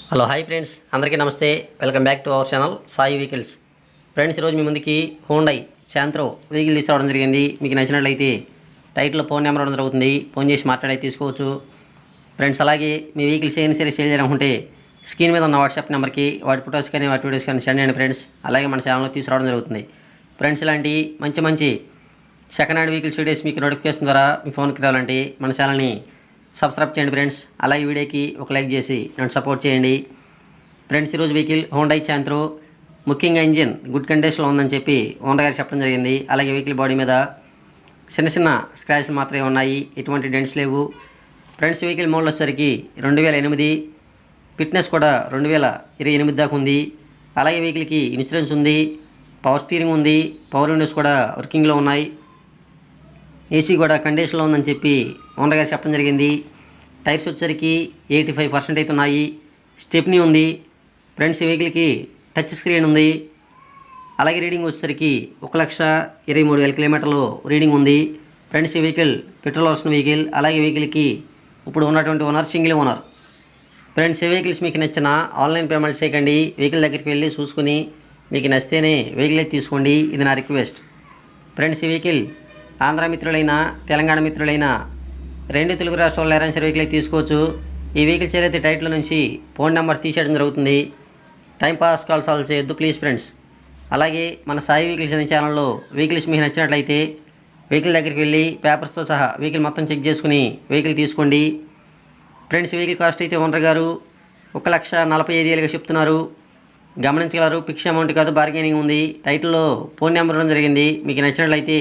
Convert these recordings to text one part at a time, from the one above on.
Hello hi friends, అందరికీ నమస్తే. Welcome back to our channel Sai vehicles. Friends, ఈరోజు మీ ముందుకి హోండై శాంత్రో వెహికల్ తీసుకురావడం జరిగింది. మీకు నచ్చినట్లయితే టైటిల్లో ఫోన్ నెంబర్ ఇవ్వడం జరుగుతుంది. ఫోన్ చేసి మాట్లాడి తీసుకోవచ్చు. ఫ్రెండ్స్, అలాగే మీ వెహికల్స్ ఏం సరే సేల్ చేయాలనుకుంటే స్క్రీన్ మీద ఉన్న వాట్సాప్ నెంబర్కి వాటి ఫొటోస్ కానీ వాటి వీడియోస్ కానీ సెండ్ చేయండి ఫ్రెండ్స్. అలాగే మన ఛానల్లో తీసుకురావడం జరుగుతుంది. ఫ్రెండ్స్, ఇలాంటి మంచి సెకండ్ హ్యాండ్ వెహికల్స్ వీడియోస్ మీకు నోటిఫికేషన్ ద్వారా మీ ఫోన్కి రావాలంటే మన ఛానల్ని సబ్స్క్రైబ్ చేయండి ఫ్రెండ్స్. అలాగే వీడియోకి ఒక లైక్ చేసి నన్ను సపోర్ట్ చేయండి ఫ్రెండ్స్. ఈరోజు వెహికల్ హోండై శాంత్రో, ముఖ్యంగా ఇంజిన్ గుడ్ కండిషన్లో ఉందని చెప్పి ఓనర్ గారు చెప్పడం జరిగింది. అలాగే వెహికల్ బాడీ మీద చిన్న స్క్రాచ్లు మాత్రమే ఉన్నాయి, ఎటువంటి డెంట్స్ లేవు ఫ్రెండ్స్. వెహికల్ మోడల్ వచ్చేసరికి 2008, ఫిట్నెస్ కూడా 2028 దాకా ఉంది. అలాగే వెహికల్కి ఇన్సూరెన్స్ ఉంది, పవర్ స్టీరింగ్ ఉంది, పవర్ విండోస్ కూడా వర్కింగ్లో ఉన్నాయి, ఏసీ కూడా కండిషన్లో ఉందని చెప్పి ఓనర్ గారు చెప్పడం జరిగింది. టైర్స్ వచ్చేసరికి 85% అయితే ఉన్నాయి. స్టెప్నీ ఉంది ఫ్రెండ్స్. ఈ వెహికల్కి టచ్ స్క్రీన్ ఉంది. అలాగే రీడింగ్ వచ్చేసరికి 1,23,000 కిలోమీటర్లు రీడింగ్ ఉంది ఫ్రెండ్స్. ఈ వెహికల్ పెట్రోల్ వర్షన్ వెహికల్. అలాగే వెహికల్కి ఇప్పుడు ఉన్నటువంటి ఓనర్ సింగిల్ ఓనర్ ఫ్రెండ్స్. ఈ వెహికల్స్ మీకు నచ్చిన ఆన్లైన్ పేమెంట్ చేయకండి, వెహికల్ దగ్గరికి వెళ్ళి చూసుకుని మీకు నచ్చితేనే వెహికల్ అయితే తీసుకోండి. ఇది నా రిక్వెస్ట్ ఫ్రెండ్స్. ఈ వెహికల్ ఆంధ్ర మిత్రులైన తెలంగాణ మిత్రులైన రెండు తెలుగు రాష్ట్రాల్లో ఎరాన్సర్ వెహికల్ అయితే తీసుకోవచ్చు. ఈ వెహికల్ చేరైతే టైటిల్ నుంచి ఫోన్ నెంబర్ తీసేయడం జరుగుతుంది. టైంపాస్ కాల్స్ ఆల్ చేయొద్దు ప్లీజ్ ఫ్రెండ్స్. అలాగే మన సాయి వెహికల్స్ అనే ఛానల్లో వెహికల్స్ మీకు నచ్చినట్లయితే వెహికల్ దగ్గరికి వెళ్ళి పేపర్స్తో సహా వెహికల్ మొత్తం చెక్ చేసుకుని వెహికల్ తీసుకోండి ఫ్రెండ్స్. వెహికల్ కాస్ట్ అయితే ఓనర్ గారు 1,45,000 చెప్తున్నారు. గమనించగలరు. ఫిక్స్ అమౌంట్ కాదు, బార్గెనింగ్ ఉంది. టైటిల్లో ఫోన్ నెంబర్ ఇవ్వడం జరిగింది. మీకు నచ్చినట్లయితే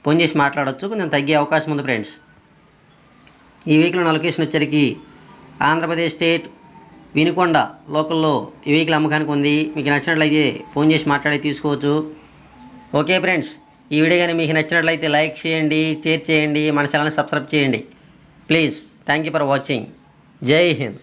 ఫోన్ చేసి మాట్లాడవచ్చు, కొంచెం తగ్గే అవకాశం ఉంది ఫ్రెండ్స్. ఈ వెహికల్ ఉన్న లొకేషన్ వచ్చరికి ఆంధ్రప్రదేశ్ స్టేట్ వినుకొండ లోకల్లో ఈ వెహికల్ అమ్మకానికి ఉంది. మీకు నచ్చినట్లయితే ఫోన్ చేసి మాట్లాడి తీసుకోవచ్చు. ఓకే ఫ్రెండ్స్, ఈ వీడియో కానీ మీకు నచ్చినట్లయితే లైక్ చేయండి, షేర్ చేయండి, మన ఛానల్ని సబ్స్క్రైబ్ చేయండి please. Thank you for watching. జై హింద్.